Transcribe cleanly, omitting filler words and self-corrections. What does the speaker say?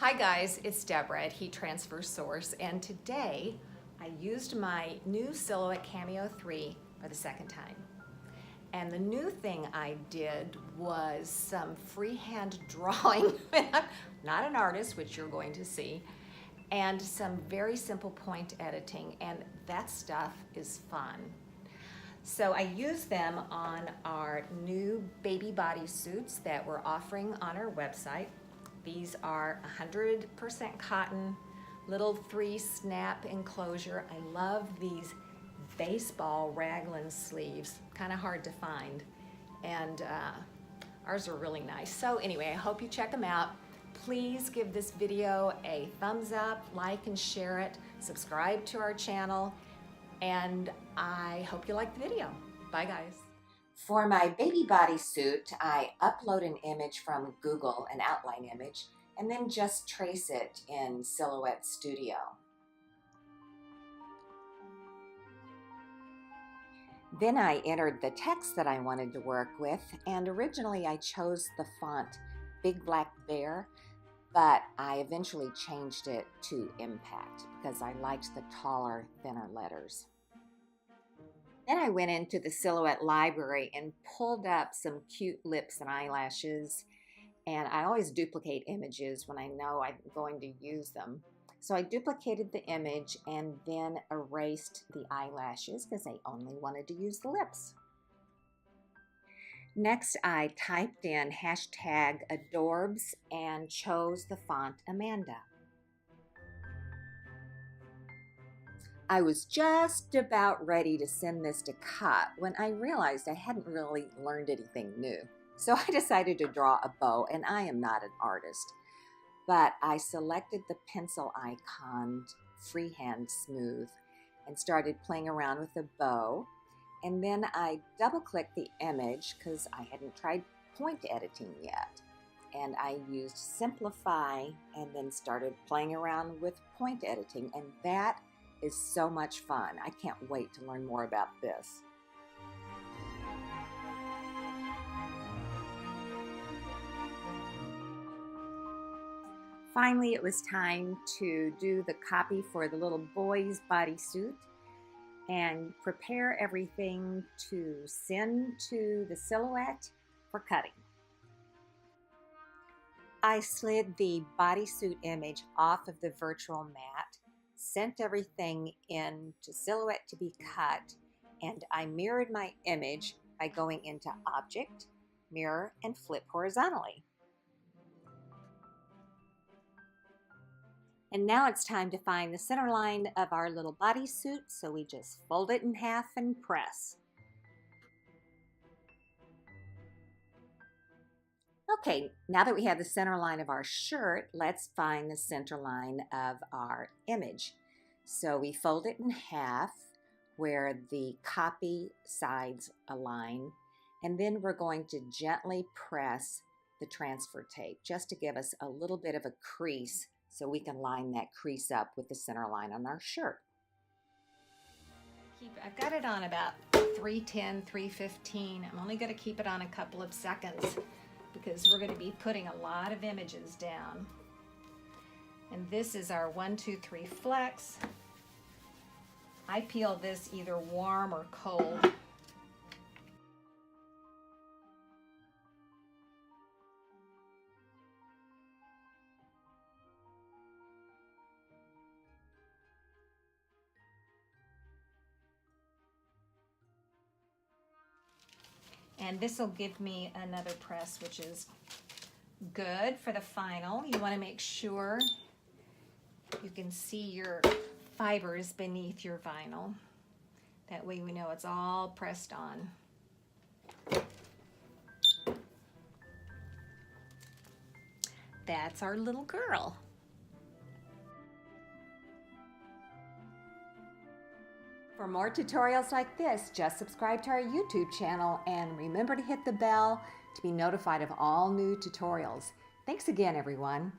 Hi guys, it's Deborah at Heat Transfer Source, and today I used my new Silhouette Cameo 3 for the second time. And the new thing I did was some freehand drawing. I'm not an artist, which you're going to see, and some very simple point editing, and that stuff is fun. So I used them on our new baby bodysuits that we're offering on our website. These are 100% cotton, little 3-snap enclosure. I love these baseball raglan sleeves, kind of hard to find, and ours are really nice. So anyway, I hope you check them out. Please give this video a thumbs up, like and share it, subscribe to our channel, and I hope you like the video. Bye guys. For my baby bodysuit, I upload an image from Google, an outline image, and then just trace it in Silhouette Studio. Then I entered the text that I wanted to work with, and originally I chose the font Big Black Bear, but I eventually changed it to Impact because I liked the taller, thinner letters. Then I went into the Silhouette library and pulled up some cute lips and eyelashes, and I always duplicate images when I know I'm going to use them. So I duplicated the image and then erased the eyelashes because I only wanted to use the lips. Next, I typed in #adorbs and chose the font Amanda. I was just about ready to send this to cut when I realized I hadn't really learned anything new. So I decided to draw a bow, and I am not an artist. But I selected the pencil icon, Freehand Smooth, and started playing around with the bow. And then I double-clicked the image because I hadn't tried point editing yet. And I used Simplify and then started playing around with point editing, and that is so much fun. I can't wait to learn more about this. Finally, it was time to do the copy for the little boy's bodysuit and prepare everything to send to the Silhouette for cutting. I slid the bodysuit image off of the virtual mat, sent everything in to Silhouette to be cut, and I mirrored my image by going into Object, Mirror, and Flip horizontally. And now it's time to find the center line of our little bodysuit, so we just fold it in half and press. Okay, now that we have the center line of our shirt, let's find the center line of our image. So we fold it in half where the copy sides align, and then we're going to gently press the transfer tape just to give us a little bit of a crease so we can line that crease up with the center line on our shirt. I've got it on about 310, 315. I'm only going to keep it on a couple of seconds because we're going to be putting a lot of images down. And this is our 1, 2, 3 flex. I peel this either warm or cold. And this will give me another press, which is good for the final. You want to make sure you can see your fibers beneath your vinyl. That way we know it's all pressed on. That's our little girl. For more tutorials like this, just subscribe to our YouTube channel and remember to hit the bell to be notified of all new tutorials. Thanks again, everyone.